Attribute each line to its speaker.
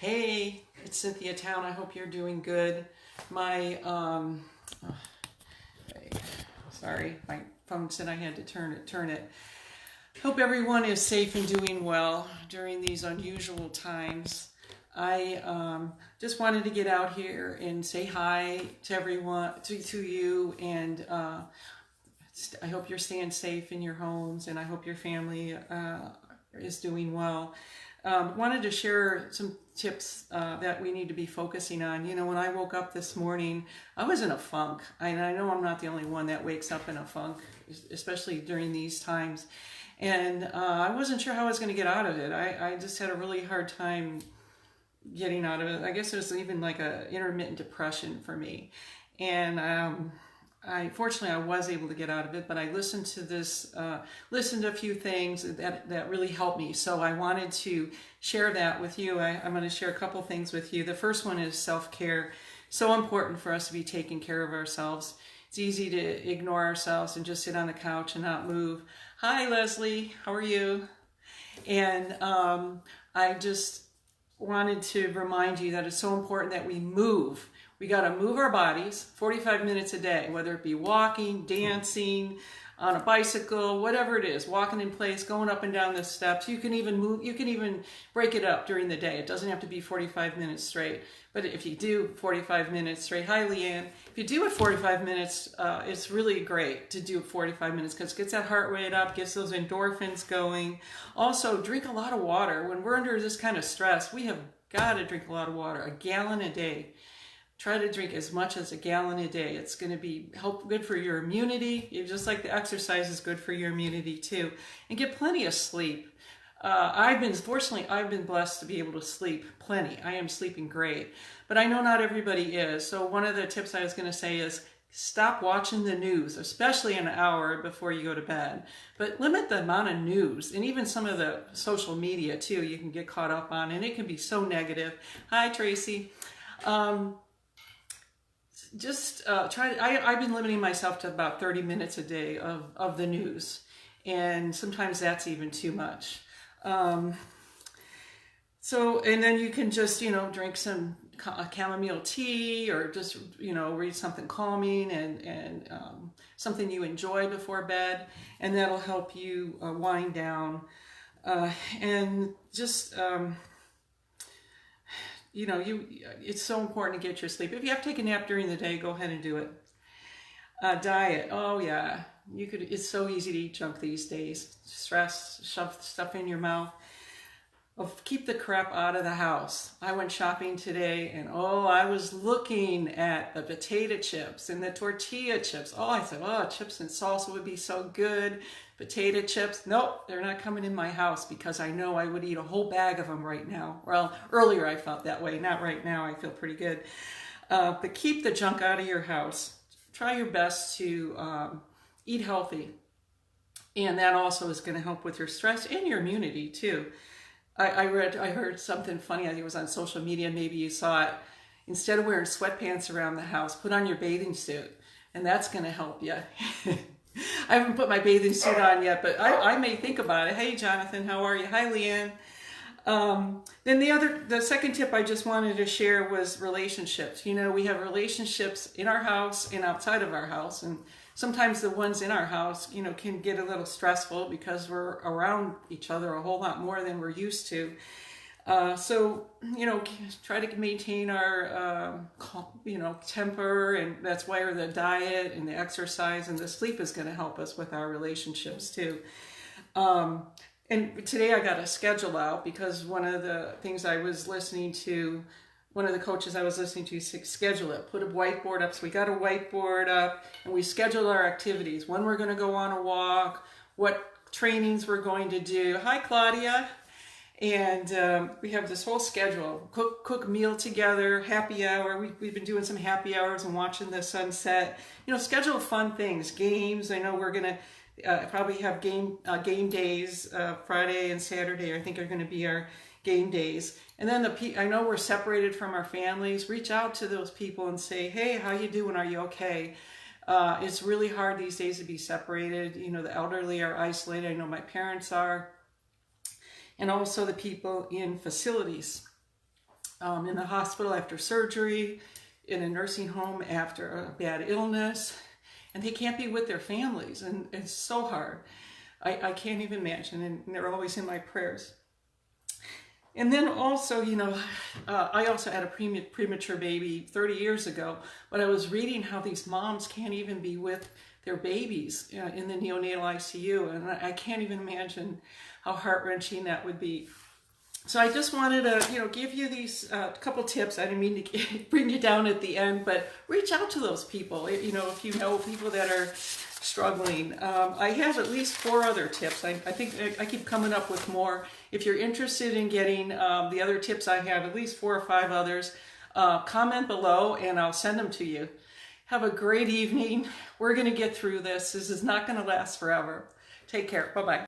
Speaker 1: Hey, it's Cynthia Town. I hope you're doing good. My, sorry, my phone said I had to turn it. Hope everyone is safe and doing well during these unusual times. I just wanted to get out here and say hi to everyone, to you, and I hope you're staying safe in your homes, and I hope your family is doing well. Wanted to share some tips that we need to be focusing on. You know, when I woke up this morning, I was in a funk. And I know I'm not the only one that wakes up in a funk, especially during these times. And I wasn't sure how I was going to get out of it. I just had a really hard time getting out of it. I guess it was even like a intermittent depression for me. And fortunately I was able to get out of it, but I listened to a few things that really helped me. So I wanted to share that with you. I'm going to share a couple things with you. The first one is self-care. So important for us to be taking care of ourselves. It's easy to ignore ourselves and just sit on the couch and not move. Hi, Leslie. How are you? And I just wanted to remind you that it's so important that we move. We got to move our bodies 45 minutes a day, whether it be walking, dancing, on a bicycle, whatever it is, walking in place, going up and down the steps. You can even move, you can even break it up during the day. It doesn't have to be 45 minutes straight. But if you do 45 minutes straight, hi Leanne, if you do it 45 minutes, it's really great to do 45 minutes because it gets that heart rate up, gets those endorphins going. Also, drink a lot of water. When we're under this kind of stress, we have got to drink a lot of water, a gallon a day. Try to drink as much as a gallon a day. It's going to be good for your immunity. Just like the exercise is good for your immunity too. And get plenty of sleep. Fortunately, I've been blessed to be able to sleep plenty. I am sleeping great, but I know not everybody is. So one of the tips I was going to say is stop watching the news, especially an hour before you go to bed. But limit the amount of news, and even some of the social media too, you can get caught up on, and it can be so negative. Hi, Tracy. I've been limiting myself to about 30 minutes a day of the news, and sometimes that's even too much. And then you can just, drink some chamomile tea, or just, read something calming and something you enjoy before bed, and that'll help you wind down. And just, it's so important to get your sleep. If you have to take a nap during the day, go ahead and do it. Diet. Oh yeah. It's so easy to eat junk these days. Stress, shove stuff in your mouth. Keep the crap out of the house. I went shopping today and I was looking at the potato chips and the tortilla chips. I said, chips and salsa would be so good. Potato chips, nope, they're not coming in my house because I know I would eat a whole bag of them right now. Well, earlier I felt that way, not right now. I feel pretty good. But keep the junk out of your house. Try your best to eat healthy. And that also is going to help with your stress and your immunity too. I heard something funny. I think it was on social media. Maybe you saw it. Instead of wearing sweatpants around the house, put on your bathing suit, and that's going to help you. I haven't put my bathing suit on yet, but I may think about it. Hey, Jonathan, how are you? Hi, Leanne. Then the second tip I just wanted to share was relationships. We have relationships in our house and outside of our house, and sometimes the ones in our house, can get a little stressful because we're around each other a whole lot more than we're used to. So, try to maintain our, temper, and that's why the diet and the exercise and the sleep is going to help us with our relationships too. And today I got a schedule out because one of the things I was listening to, one of the coaches I was listening to said, schedule it, put a whiteboard up. So we got a whiteboard up and we scheduled our activities, when we're going to go on a walk, what trainings we're going to do. Hi, Claudia. And we have this whole schedule, cook meal together, happy hour. We've been doing some happy hours and watching the sunset. Schedule fun things, games. I know we're going to probably have game days, Friday and Saturday, I think are going to be our game days. And then I know we're separated from our families. Reach out to those people and say, hey, how you doing? Are you okay? It's really hard these days to be separated. The elderly are isolated. I know my parents are. And also the people in facilities. in the hospital after surgery, in a nursing home after a bad illness, and they can't be with their families, and it's so hard. I can't even imagine, and they're always in my prayers. And then also, I also had a premature baby 30 years ago, but I was reading how these moms can't even be with their babies in the neonatal ICU, and I can't even imagine how heart-wrenching that would be. So I just wanted to, give you these couple tips. I didn't mean to bring you down at the end, but reach out to those people, if you know people that are struggling. I have at least 4 other tips. I think I keep coming up with more. If you're interested in getting the other tips, I have at least 4 or 5 others. Comment below and I'll send them to you. Have a great evening. We're going to get through this. This is not going to last forever. Take care. Bye-bye.